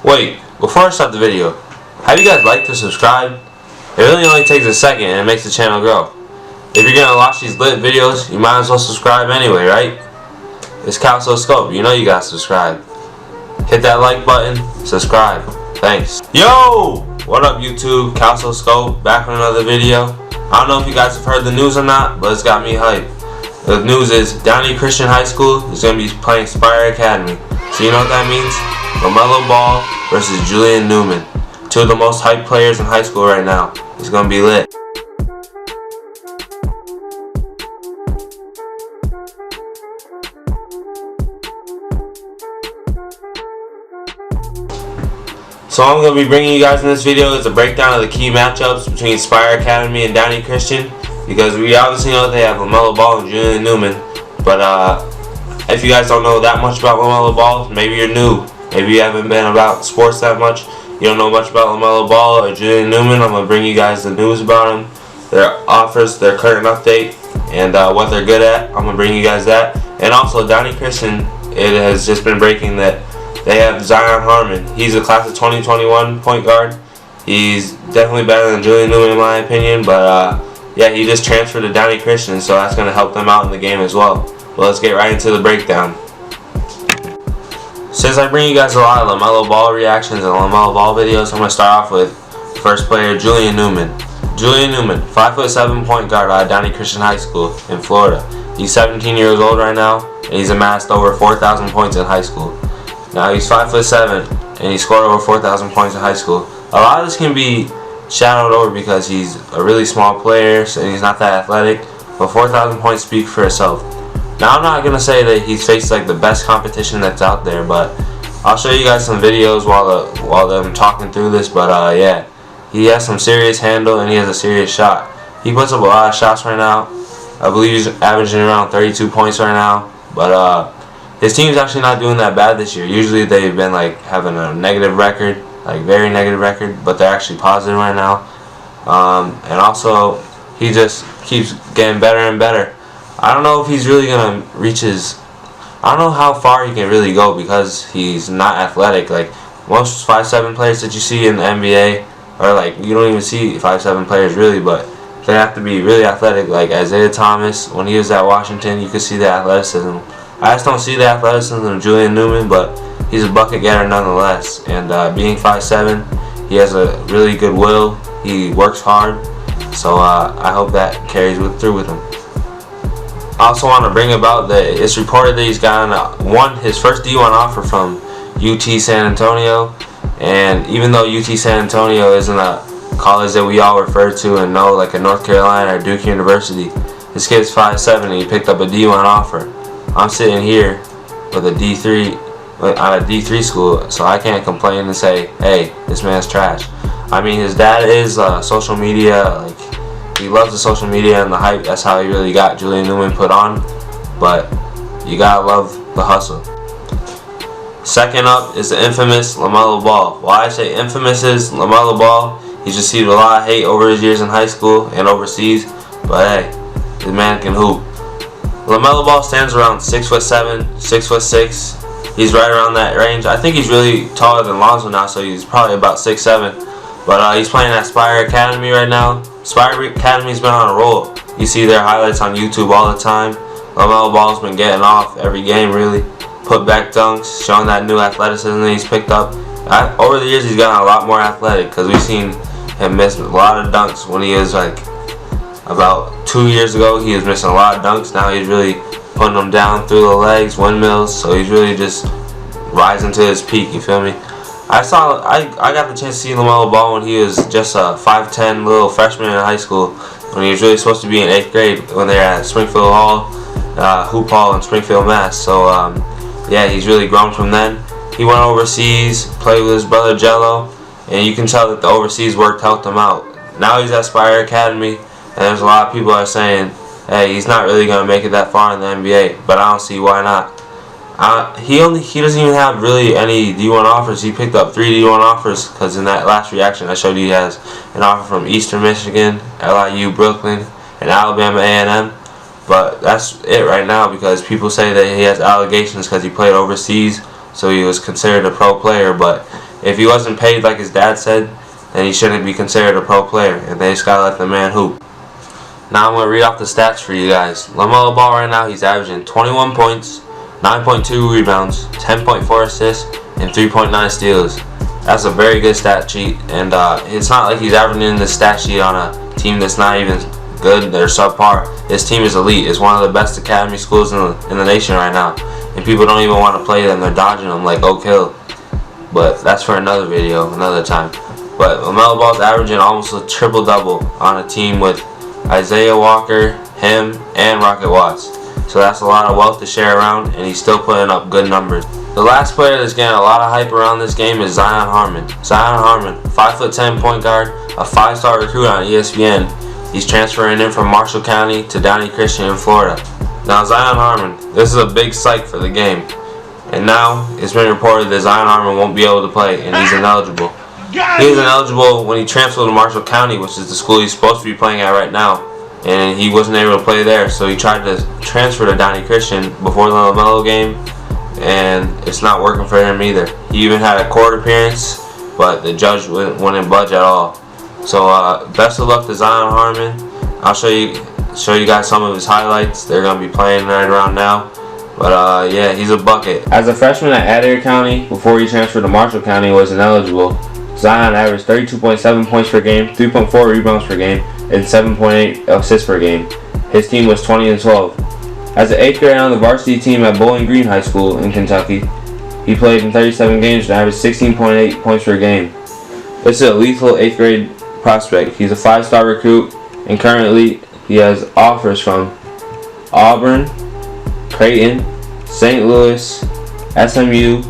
Wait, before I start the video, have you guys liked or subscribed? It really only takes a second and it makes the channel grow. If you're gonna watch these lit videos, you might as well subscribe anyway, right? It's Calsoscope, you know you gotta subscribe. Hit that like button, subscribe. Thanks. Yo! What up YouTube? Calsoscope, back with another video. I don't know if you guys have heard the news or not, but it's got me hyped. The news is Downey Christian High School is going to be playing Spire Academy. So you know what that means? Lamelo Ball versus Julian Newman. Two of the most hyped players in high school right now. It's going to be lit. So I'm going to be bringing you guys in this video is a breakdown of the key matchups between Spire Academy and Downey Christian, because we obviously know they have Lamelo Ball and Julian Newman. But if you guys don't know that much about Lamelo Ball, maybe you're new, maybe you haven't been about sports that much, you don't know much about Lamelo Ball or Julian Newman, I'm going to bring you guys the news about them, their offers, their current update, and what they're good at. I'm going to bring you guys that. And also Downey Christian, it has just been breaking that they have Zion Harmon. He's a class of 2021 point guard. He's definitely better than Julian Newman in my opinion, but yeah, he just transferred to Downey Christian, so that's going to help them out in the game as well. Well, let's get right into the breakdown. Since I bring you guys a lot of Lamelo Ball reactions and Lamelo Ball videos, I'm going to start off with first player, Julian Newman. Julian Newman, 5'7" point guard out of Downey Christian High School in Florida. He's 17 years old right now, and he's amassed over 4,000 points in high school. Now he's 5'7", and he scored over 4,000 points in high school. A lot of this can be shadowed over because he's a really small player and he's not that athletic, but 4,000 points speak for itself. Now I'm not going to say that he's faced like the best competition that's out there, but I'll show you guys some videos while I'm talking through this, but yeah, he has some serious handle and he has a serious shot. He puts up a lot of shots right now. I believe he's averaging around 32 points right now, but his team's actually not doing that bad this year. Usually they've been like having a negative record, like very negative record, but they're actually positive right now. And also he just keeps getting better and better. I don't know if he's really gonna reach his, I don't know how far he can really go because he's not athletic. Like most 5'7" players that you see in the NBA, or like you don't even see 5'7" players really, but they have to be really athletic. Like Isaiah Thomas, when he was at Washington, you could see the athleticism. I just don't see the athleticism of Julian Newman, but he's a bucket getter nonetheless. And being 5'7", he has a really good will. He works hard, so I hope that carries through with him. I also want to bring about that it's reported that he's gotten his first D1 offer from UT San Antonio, and even though UT San Antonio isn't a college that we all refer to and know, like a North Carolina or Duke University, this kid's 5'7" and he picked up a D1 offer. I'm sitting here with a D3 on a D3 school, so I can't complain and say, hey, this man's trash. I mean, his dad is social media, like he loves the social media and the hype. That's how he really got Julian Newman put on, but you gotta love the hustle. Second up is the infamous Lamelo Ball. Why I say infamous is Lamelo Ball, he's received a lot of hate over his years in high school and overseas, but hey, this man can hoop. Lamelo Ball stands around 6'7", 6'6". He's right around that range. I think he's really taller than Lonzo now, so he's probably about 6'7". But he's playing at Spire Academy right now. Spire Academy's been on a roll. You see their highlights on YouTube all the time. Lamelo Ball's been getting off every game, really. Put back dunks, showing that new athleticism that he's picked up. Over the years, he's gotten a lot more athletic because we've seen him miss a lot of dunks when he was like, about 2 years ago, he was missing a lot of dunks. Now he's really putting them down through the legs, windmills. So he's really just rising to his peak. You feel me? I got the chance to see Lamelo Ball when he was just a 5'10" little freshman in high school, when he was really supposed to be in 8th grade when they were at Springfield Hall, Hoop Hall in Springfield, Mass. So yeah, he's really grown from then. He went overseas, played with his brother Jello, and you can tell that the overseas work helped him out. Now he's at Spire Academy. And there's a lot of people that are saying, hey, he's not really going to make it that far in the NBA, but I don't see why not. He doesn't even have really any D1 offers. He picked up 3 D1 offers because in that last reaction I showed you he has an offer from Eastern Michigan, LIU, Brooklyn, and Alabama A&M. But that's it right now because people say that he has allegations because he played overseas, so he was considered a pro player, but If he wasn't paid like his dad said, then he shouldn't be considered a pro player, and they just gotta let the man hoop. Now I'm going to read off the stats for you guys. Lamelo Ball right now, he's averaging 21 points, 9.2 rebounds, 10.4 assists, and 3.9 steals. That's a very good stat sheet, and it's not like he's averaging this stat sheet on a team that's not even good. They're subpar. This team is elite. It's one of the best academy schools in the nation right now, and people don't even want to play them. They're dodging them like Oak Hill. But that's for another video, another time. But Lamelo Ball's averaging almost a triple-double on a team with Isaiah Walker, him, and Rocket Watts. So that's a lot of wealth to share around, and he's still putting up good numbers. The last player that's getting a lot of hype around this game is Zion Harmon. Zion Harmon, 5'10" point guard, a 5-star recruit on ESPN. He's transferring in from Marshall County to Downey Christian in Florida. Now Zion Harmon, this is a big psych for the game. And now it's been reported that Zion Harmon won't be able to play, and he's ineligible. He was ineligible when he transferred to Marshall County, which is the school he's supposed to be playing at right now, and he wasn't able to play there, so he tried to transfer to Downey Christian before the Lamelo game, and it's not working for him either. He even had a court appearance, but the judge wouldn't budge at all. So best of luck to Zion Harmon. I'll show you guys some of his highlights. They're going to be playing right around now. But yeah, he's a bucket. As a freshman at Adair County, before he transferred to Marshall County, was ineligible. Zion averaged 32.7 points per game, 3.4 rebounds per game, and 7.8 assists per game. His team was 20-12. As an 8th grader on the varsity team at Bowling Green High School in Kentucky, he played in 37 games and averaged 16.8 points per game. This is a lethal 8th grade prospect. He's a 5-star recruit, and currently he has offers from Auburn, Creighton, St. Louis, SMU,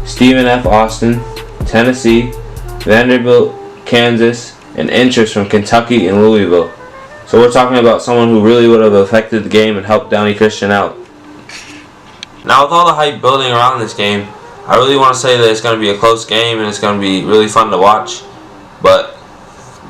Stephen F. Austin, Tennessee, Vanderbilt, Kansas, and interest from Kentucky and Louisville. So we're talking about someone who really would have affected the game and helped Downey Christian out. Now with all the hype building around this game, I really want to say that it's going to be a close game and it's going to be really fun to watch. But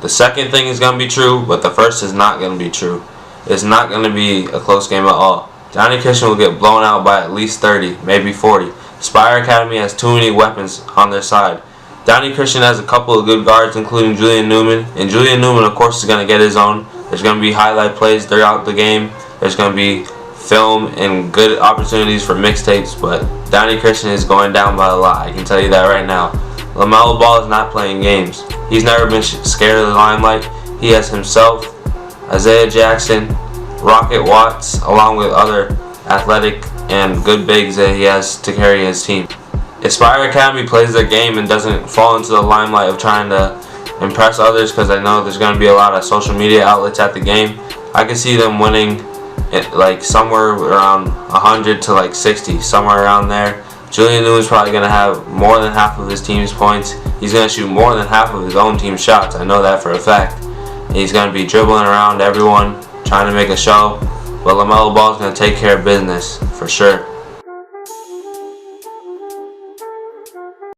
the second thing is going to be true, but the first is not going to be true. It's not going to be a close game at all. Downey Christian will get blown out by at least 30, maybe 40. Spire Academy has too many weapons on their side. Downey Christian has a couple of good guards, including Julian Newman. And Julian Newman, of course, is going to get his own. There's going to be highlight plays throughout the game. There's going to be film and good opportunities for mixtapes. But Downey Christian is going down by a lot. I can tell you that right now. Lamelo Ball is not playing games. He's never been scared of the limelight. He has himself, Isaiah Jackson, Rocket Watts, along with other athletic and good bigs that he has to carry his team. If Spire Academy plays their game and doesn't fall into the limelight of trying to impress others, because I know there's going to be a lot of social media outlets at the game, I can see them winning like somewhere around 100 to like 60, somewhere around there. Julian Newman's probably going to have more than half of his team's points. He's going to shoot more than half of his own team's shots. I know that for a fact. And he's going to be dribbling around everyone, trying to make a show. But Lamelo Ball is going to take care of business for sure.